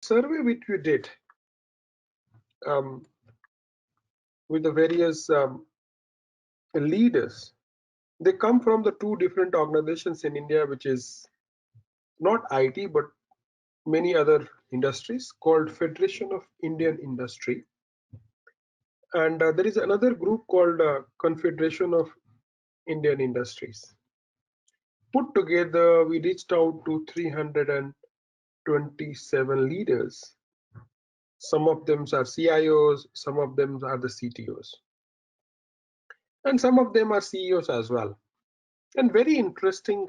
survey which we did with the various leaders, they come from the two different organizations in India, which is not IT but many other industries, called Federation of Indian Industry, and there is another group called Confederation of Indian Industries. Put together, we reached out to 327 leaders. Some of them are CIOs, some of them are the CTOs, and some of them are CEOs as well. And very interesting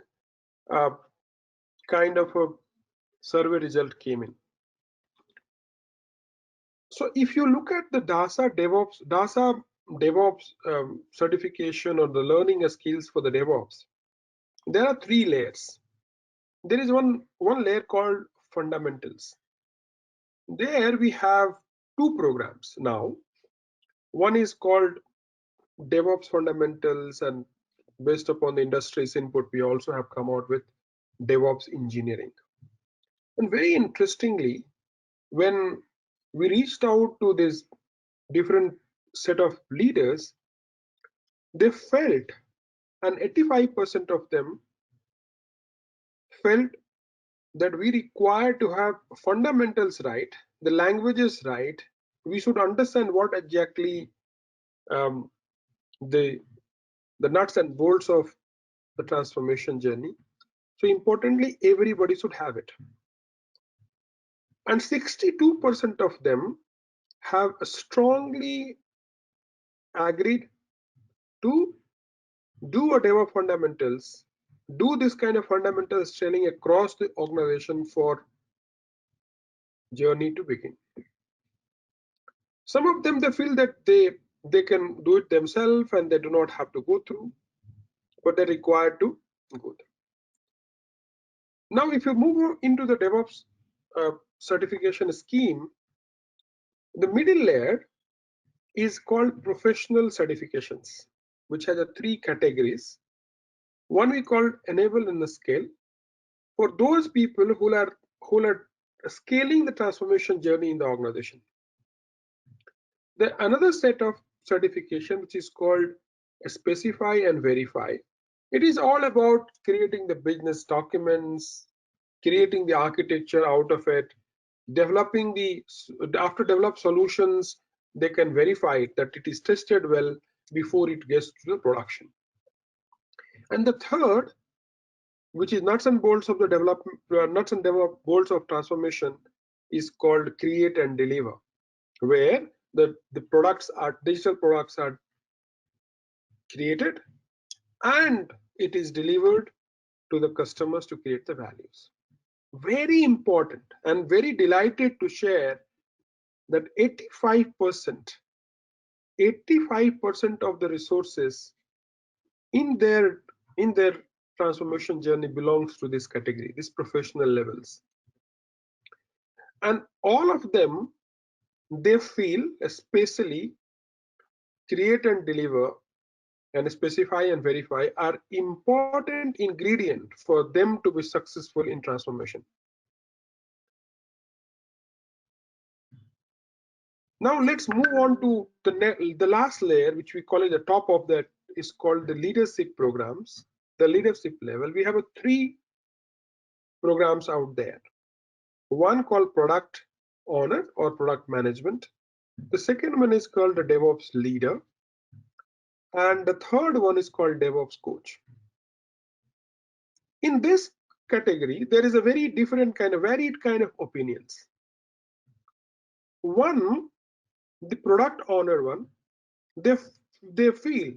kind of a survey result came in. So if you look at the DASA DevOps certification, or the learning skills for the DevOps, there are three layers. There is one layer called fundamentals. There we have two programs now. One is called DevOps Fundamentals, and based upon the industry's input, we also have come out with DevOps Engineering. And very interestingly, when we reached out to this different set of leaders, they felt, and 85% of them felt, that we require to have fundamentals right, the languages right. We should understand what exactly the nuts and bolts of the transformation journey. So importantly, everybody should have it. And 62% of them have strongly agreed to do a DevOps fundamentals, do this kind of fundamentals training across the organization for journey to begin. Some of them, they feel that they can do it themselves and they do not have to go through, but they're required to go through. Now, if you move into the DevOps certification scheme, the middle layer is called professional certifications, which has three categories. One we call enable and scale, for those people who are scaling the transformation journey in the organization. Another set of certification which is called specify and verify. It is all about creating the business documents, creating the architecture out of it, developing after developed solutions, they can verify that it is tested well before it gets to the production. And the third, which is nuts and bolts of the development, bolts of transformation, is called create and deliver, where the digital products are created and it is delivered to the customers to create the values. Very important, and very delighted to share that 85% of the resources in their transformation journey belongs to this category, these professional levels. And all of them, they feel, especially create and deliver and specify and verify, are important ingredient for them to be successful in transformation. Now let's move on to the last layer, which we call it the top of that, is called the leadership programs. The leadership level, we have three programs out there. One called product owner or product management. The second one is called the DevOps leader. And the third one is called DevOps coach. In this category, there is a very different varied kind of opinions. One, the product owner one, they feel,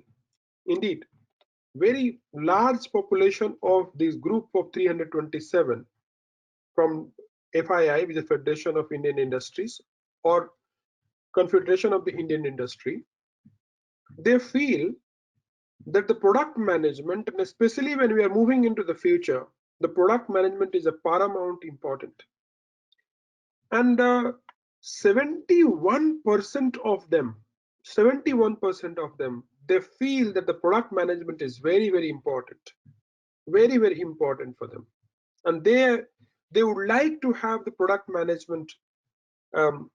indeed, very large population of this group of 327 from FII, which is Federation of Indian Industries, or Confederation of the Indian Industry. They feel that the product management, and especially when we are moving into the future, the product management is a paramount important. And 71% of them, they feel that the product management is very, very important, very, very important for them. And they would like to have the product management um,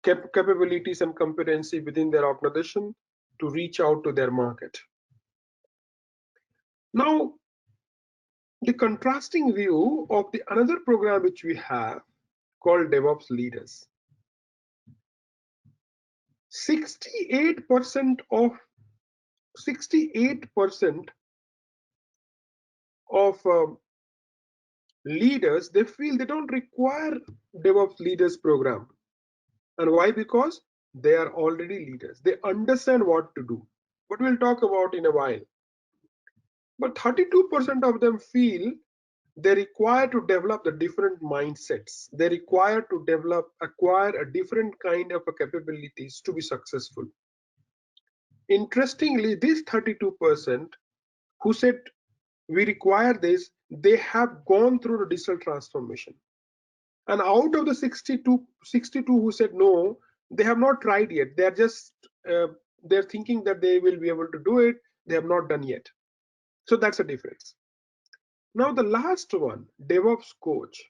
capabilities and competency within their organization to reach out to their market. Now, the contrasting view of the another program which we have called DevOps Leaders. 68% of 68% of leaders, they feel they don't require DevOps Leaders program. And why? Because they are already leaders. They understand what to do. But we'll talk about in a while. But 32% of them feel they require to develop the different mindsets. They require to acquire a different kind of capabilities to be successful. Interestingly, this 32% who said we require this, they have gone through the digital transformation. And out of the 62 who said no, they have not tried yet. They're just they're thinking that they will be able to do it. They have not done yet. So that's a difference. Now the last one, DevOps Coach.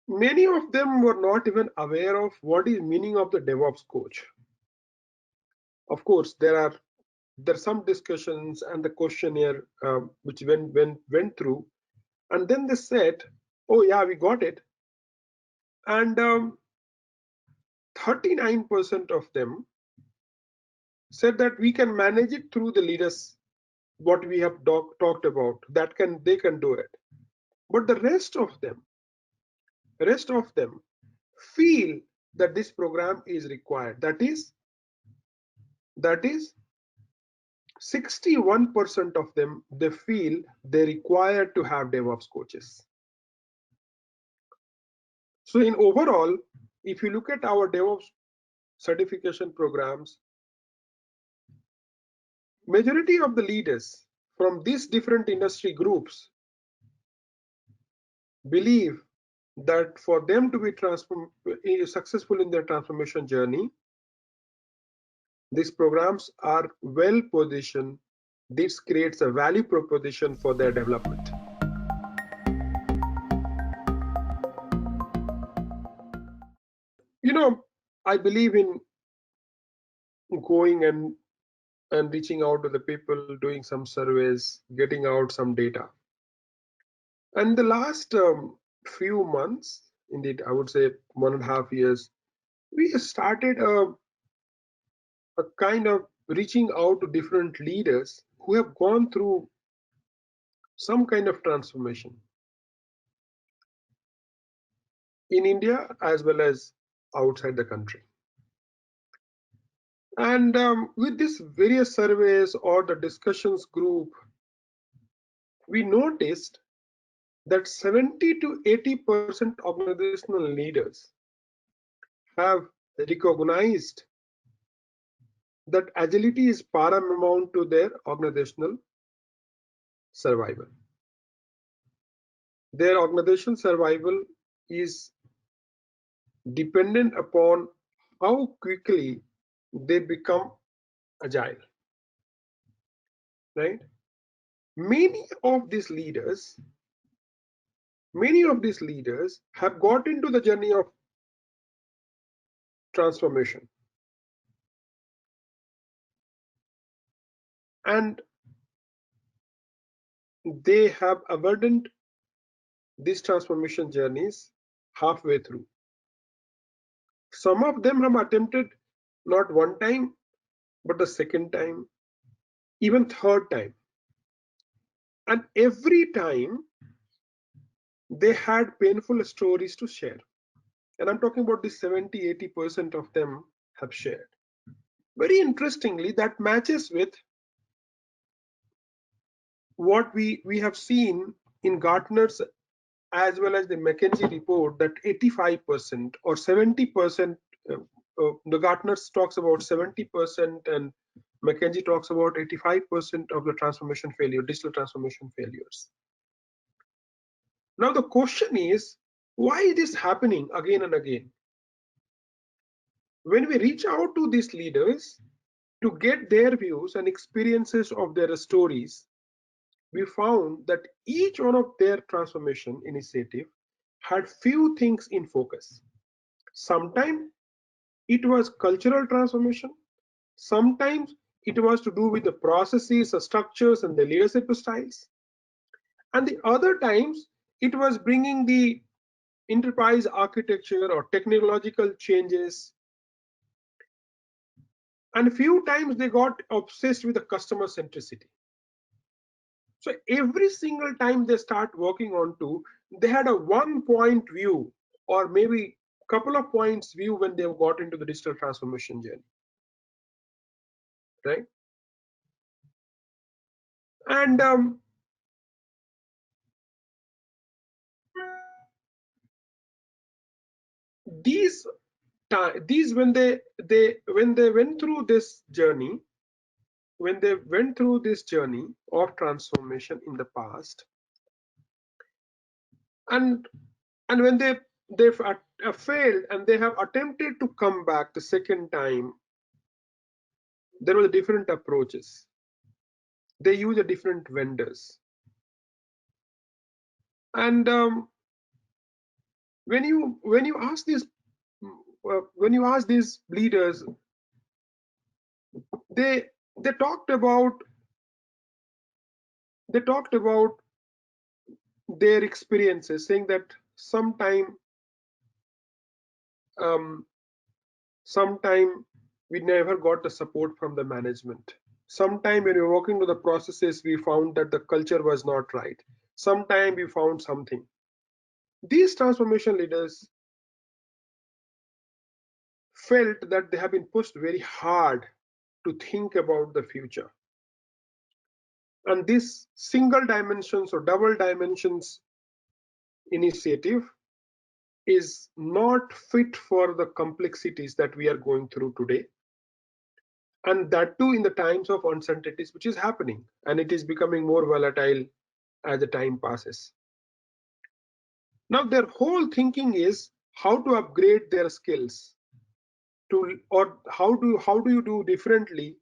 Many of them were not even aware of what is meaning of the DevOps Coach. Of course, there are some discussions and the questionnaire which went through, and then they said, "Oh yeah, we got it," and 39% of them said that we can manage it through the leaders. What we have talked about, that they can do it, but the rest of them feel that this program is required. That is 61% of them, they feel they require to have DevOps coaches. So in overall, if you look at our DevOps certification programs, majority of the leaders from these different industry groups believe that for them to be successful in their transformation journey, these programs are well positioned. This creates a value proposition for their development. You know, I believe in going and reaching out to the people, doing some surveys, getting out some data. And the last few months, indeed, I would say 1.5 years, we started a kind of reaching out to different leaders who have gone through some kind of transformation in India as well as outside the country. And with these various surveys or the discussions group, we noticed that 70 to 80% organizational leaders have recognized that agility is paramount to their organizational survival. Their organizational survival is dependent upon how quickly they become agile, right? Many of these leaders have got into the journey of transformation, and they have abandoned these transformation journeys halfway through. Some of them have attempted not one time, but the second time, even third time. And every time they had painful stories to share. And I'm talking about the 70-80% of them have shared. Very interestingly, that matches with what we have seen in Gartner's as well as the McKinsey report, that 85% or 70%, the Gartner talks about 70% and McKinsey talks about 85% of the transformation failure, digital transformation failures. Now the question is, why is this happening again and again? When we reach out to these leaders to get their views and experiences of their stories, we found that each one of their transformation initiative had few things in focus. Sometimes it was cultural transformation, sometimes it was to do with the processes, the structures, and the leadership styles, and the other times it was bringing the enterprise architecture or technological changes, and a few times they got obsessed with the customer centricity. So every single time they start working on to, they had a 1 point view or maybe couple of points view when they got into the digital transformation journey, right? And these these when they went through this journey, when they went through this journey of transformation in the past, and when they've failed and they have attempted to come back the second time, there were different approaches. They use a different vendors, and when you ask these when you ask these leaders, they they talked about they talked about their experiences, saying that um, sometime we never got the support from the management. Sometime when we were working to the processes, we found that the culture was not right. Sometime we found something. These transformation leaders felt that they have been pushed very hard to think about the future. And this single dimensions or double dimensions initiative is not fit for the complexities that we are going through today. And that too in the times of uncertainties, which is happening, and it is becoming more volatile as the time passes. Now their whole thinking is how to upgrade their skills to, or how do you do differently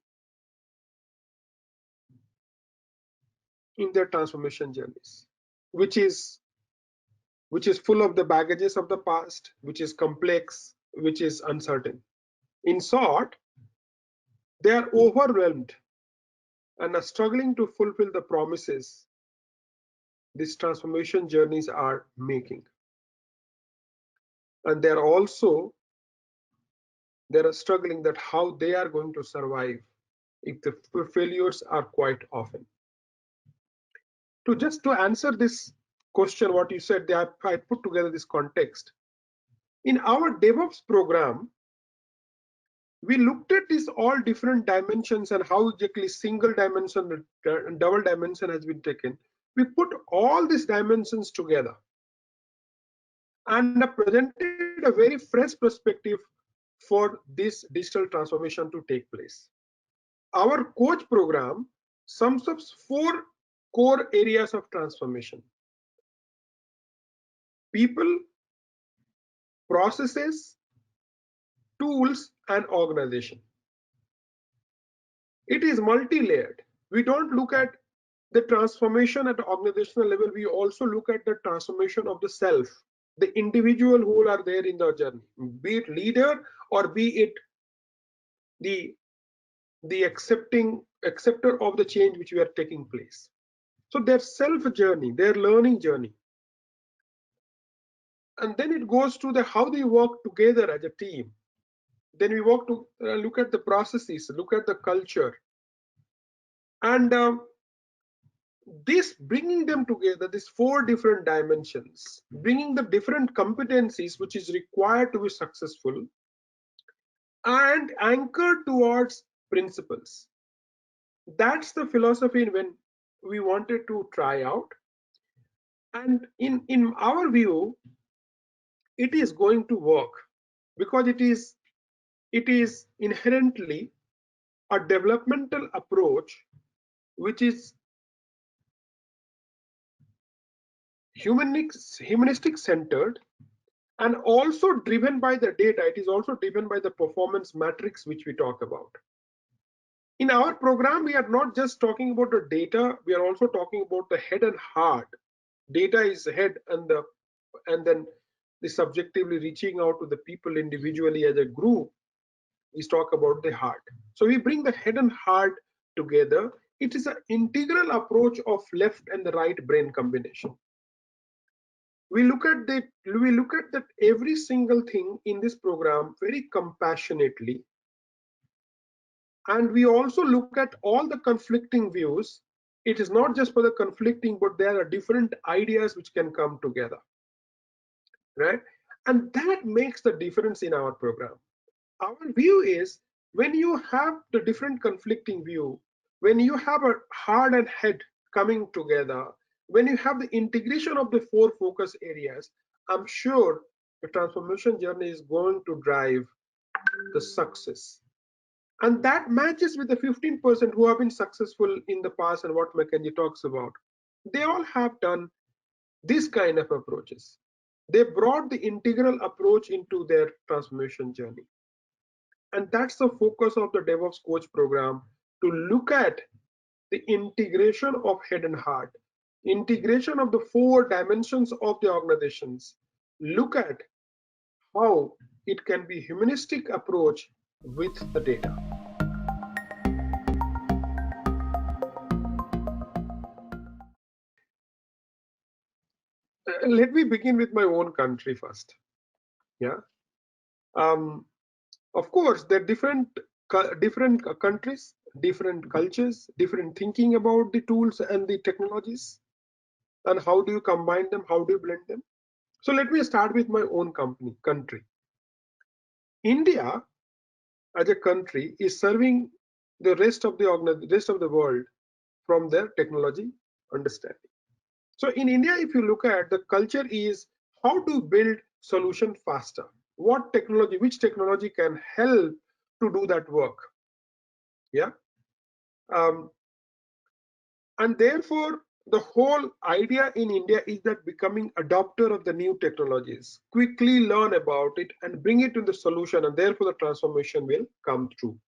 in their transformation journeys, which is full of the baggages of the past, which is complex, which is uncertain. In short, they are overwhelmed and are struggling to fulfill the promises these transformation journeys are making. And they are struggling that how they are going to survive if the failures are quite often. To answer this question, what you said, I put together this context. In our DevOps program, we looked at these all different dimensions and how exactly single dimension and double dimension has been taken. We put all these dimensions together and presented a very fresh perspective for this digital transformation to take place. Our coach program sums up 4 core areas of transformation: people, processes, tools, and organization. It is multi-layered. We don't look at the transformation at the organizational level, we also look at the transformation of the self, the individual who are there in the journey, be it leader or be it the acceptor of the change which we are taking place. So their self journey, their learning journey, and then it goes to the how they work together as a team. Then we work to look at the processes, look at the culture, and this bringing them together, these 4 different dimensions, bringing the different competencies which is required to be successful, and anchored towards principles. That's the philosophy when we wanted to try out. And in our view, it is going to work because it is inherently a developmental approach which is humanistic centered and also driven by the data. It is also driven by the performance matrix which we talk about. In our program, we are not just talking about the data, we are also talking about the head and heart. Data is head, and then the subjectively reaching out to the people individually as a group is talk about the heart. So we bring the head and heart together. It is an integral approach of left and the right brain combination. We look at that every single thing in this program very compassionately, and we also look at all the conflicting views. It is not just for the conflicting, but there are different ideas which can come together, right? And that makes the difference in our program. Our view is, when you have the different conflicting view, when you have a heart and head coming together, when you have the integration of the four focus areas, I'm sure the transformation journey is going to drive the success. And that matches with the 15% who have been successful in the past and what McKenzie talks about. They all have done this kind of approaches. They brought the integral approach into their transformation journey. And that's the focus of the DevOps Coach program, to look at the integration of head and heart, integration of the four dimensions of the organizations, look at how it can be humanistic approach with the data. Let me begin with my own country first. Yeah. Of course, there are different countries, different cultures, different thinking about the tools and the technologies, and how do you combine them, how do you blend them. So let me start with my own country. India as a country is serving the rest of the world from their technology understanding. So in India, if you look at, the culture is how to build solution faster. What technology, which technology can help to do that work? Yeah. And therefore, the whole idea in India is that becoming adopter of the new technologies, quickly learn about it and bring it to the solution, and therefore the transformation will come through.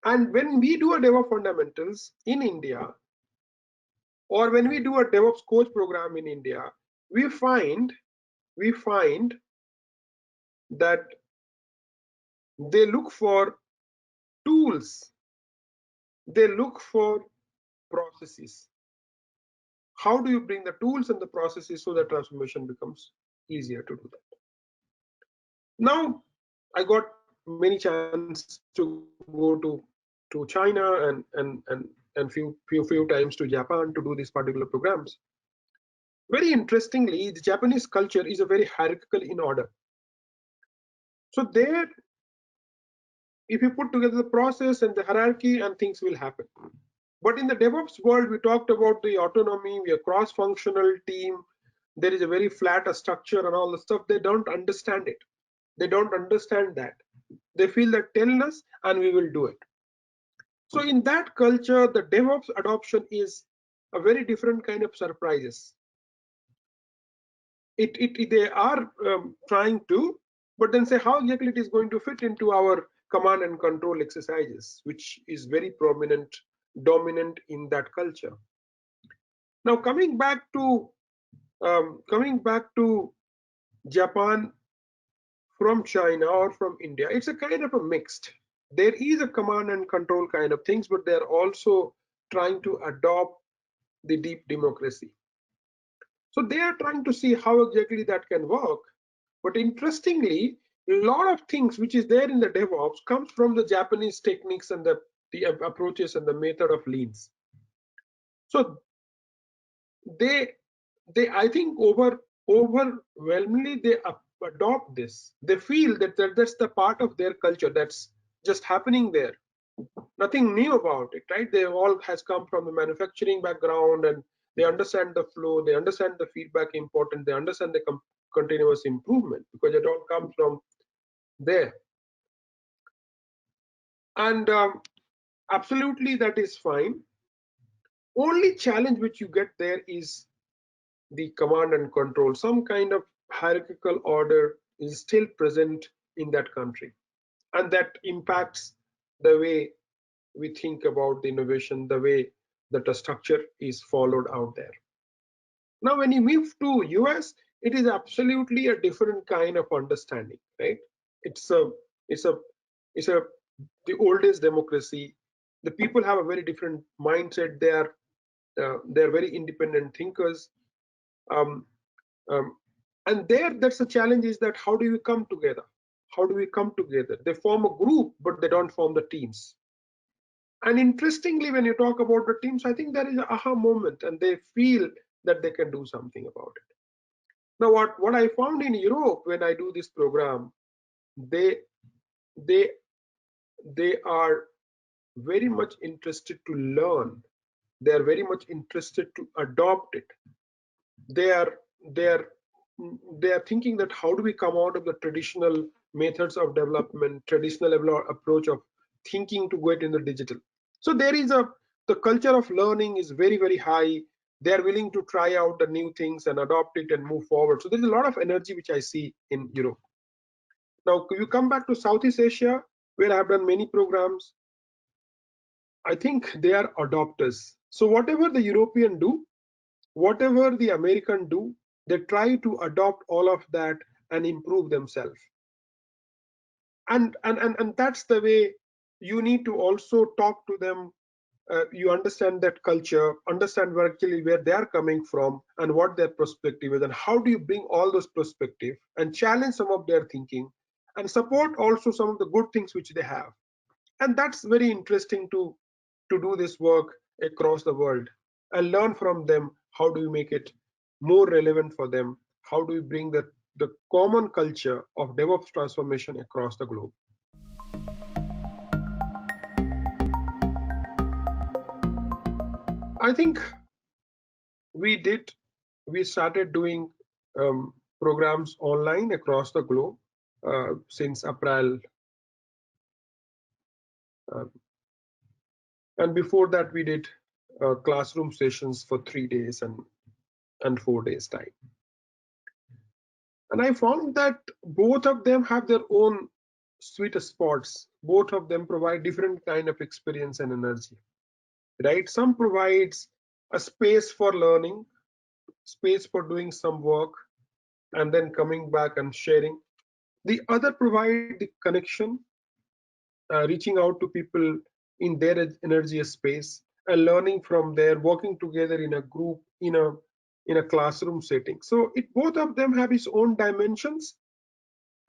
And when we do a DevOps fundamentals in India, or when we do a DevOps coach program in India, we find that they look for tools, they look for processes. How do you bring the tools and the processes so that transformation becomes easier to do that? Now, I got many chances to go to China and few times to Japan to do these particular programs. Very interestingly, the Japanese culture is a very hierarchical in order. So there, if you put together the process and the hierarchy, and things will happen. But in the DevOps world, we talked about the autonomy, we are cross-functional team, there is a very flat structure and all the stuff. They don't understand it. They don't understand that. They feel that tell us and we will do it. So in that culture, the DevOps adoption is a very different kind of surprises. They are trying to, but then say how exactly it is going to fit into our command and control exercises, which is very dominant in that culture. Now coming back to Japan from China or from India, it's a kind of a mixed. There is a command and control kind of things, but they're also trying to adopt the deep democracy. So they are trying to see how exactly that can work. But interestingly, a lot of things which is there in the DevOps comes from the Japanese techniques and the approaches and the method of leans. So they I think overwhelmingly they adopt this. They feel that that's the part of their culture that's just happening there. Nothing new about it, right? They all has come from the manufacturing background, and they understand the flow, they understand the feedback important, they understand the continuous improvement, because it all comes from there. And absolutely that is fine. Only challenge which you get there is the command and control. Some kind of hierarchical order is still present in that country, and that impacts the way we think about the innovation, the way that the structure is followed out there. Now, when you move to US, it is absolutely a different kind of understanding, right? It's a, it's a, it's a the oldest democracy. The people have a very different mindset. They're very independent thinkers. Um, um, and there, that's the challenge, is that how do we come together? How do we come together? They form a group, but they don't form the teams. And interestingly, when you talk about the teams, I think there is an aha moment, and they feel that they can do something about it. Now, what I found in Europe when I do this program, they they they are very much interested to learn. They are very much interested to adopt it. They are they are they are thinking that how do we come out of the traditional methods of development, traditional approach of thinking to go it in the digital. So there is the culture of learning is very, very high. They are willing to try out the new things and adopt it and move forward. So there's a lot of energy which I see in Europe. Now, you come back to Southeast Asia, where I have done many programs. I think they are adopters. So whatever the European do, whatever the American do, they try to adopt all of that and improve themselves. And that's the way you need to also talk to them. You understand that culture, understand actually where they are coming from and what their perspective is, and how do you bring all those perspective and challenge some of their thinking and support also some of the good things which they have. And that's very interesting to do this work across the world and learn from them. How do we make it more relevant for them? How do we bring the common culture of DevOps transformation across the globe? I think we started doing programs online across the globe since April. Uh, and before that, we did classroom sessions for 3 days and 4 days time. And I found that both of them have their own sweet spots. Both of them provide different kind of experience and energy, right? Some provides a space for learning, space for doing some work, and then coming back and sharing. The other provide the connection, reaching out to people in their energy space and learning from there, working together in a group, in a classroom setting. So it both of them have its own dimensions.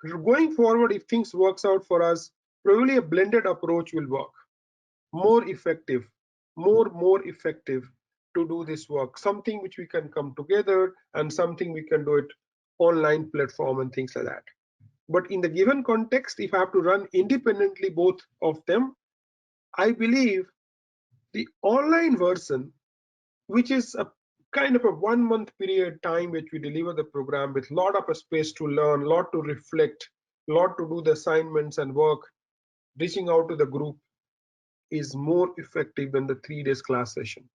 Going forward, if things works out for us, probably a blended approach will work. More effective, more effective to do this work. Something which we can come together and something we can do it online platform and things like that. But in the given context, if I have to run independently both of them, I believe the online version, which is a kind of a 1 month period time which we deliver the program with lot of a space to learn, lot to reflect, lot to do the assignments and work, reaching out to the group, is more effective than the 3 days class session.